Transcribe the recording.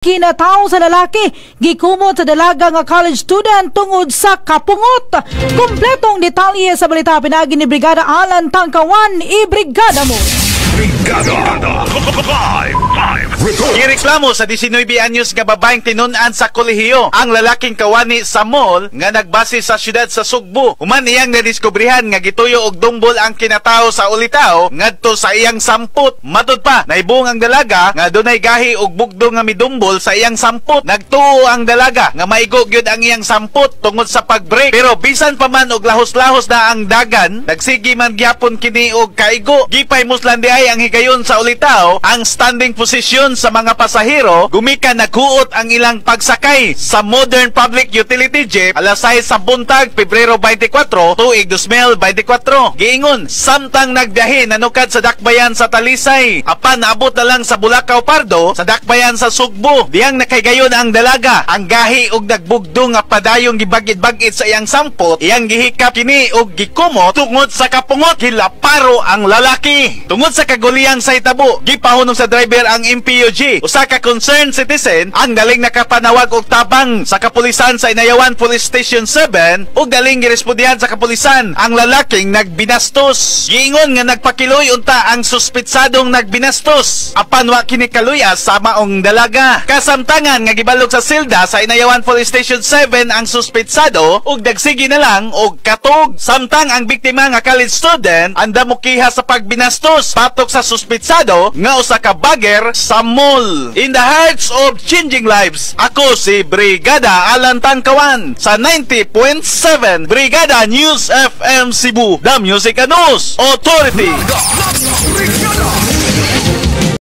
Kinataw sa lalaki, gikumot sa dalaga nga college student tungod sa kapungot. Kompletong detalye sa balita pinagi ni Brigada Alan Tangkawan, i-brigada mo. Brigada Gireklamo sa 19 anyos nga babaeng tinunan sa kolehiyo ang lalaking kawani sa mall nga nagbase sa syudad sa Sugbo. Human iyang nadiskubrihan nga gituyo og dumbol ang kinatao sa ulitaw ngadto sa iyang samput. Matud pa, naibong ang dalaga nga dunay gahi og bugdo nga midumbol sa iyang samput. Nagtuo ang dalaga nga maigo gyud ang iyang samput tungod sa pag-break. Pero bisan pa man og lahos-lahos na ang dagan, nagsigi man gyapon kini og kaigo. Gipay muslan diay ang higayon sa ulitaw ang standing position sa mga pasahero gumikan naghuot ang ilang pagsakay sa Modern Public Utility Jeep alas 6 sa buntag Pebrero 24 tuig 2024. Giingon samtang nagbiyahe nanukad sa dakbayan sa Talisay apan naabot na lang sa Bulacau Pardo sa dakbayan sa Sugbo. Diyang nakaygayon ang dalaga ang gahi og nagbugdo nga padayong gibagid-bagid sa iyang sampot. Iyang gihikap kini og gikumot tungod sa kapungot. Hilaparo ang lalaki tungod sa kaguliyang sa hitabo. Gipahunong sa driver ang MPUG. Usa ka concerned citizen ang daling nakapanawag og tabang sa kapulisan sa Inayawan Police Station 7 ug daling girespondihan sa kapulisan ang lalaking nagbinastos. Giingon nga nagpakiloy unta ang suspitsadong nagbinastos apan wa kini kaluya sa maong dalaga. Kasamtangan nga gibalog sa silda sa Inayawan Police Station 7 ang suspitsado ug dagsigi na lang og katog. Samtang ang biktima nga college student anda mokiha sa pagbinastos patok sa suspitsado nga usa ka bagger sa mall. In the hearts of changing lives, ako si Brigada Alan Tangkawan sa 90.7 Brigada News FM Cebu, the Music and News Authority.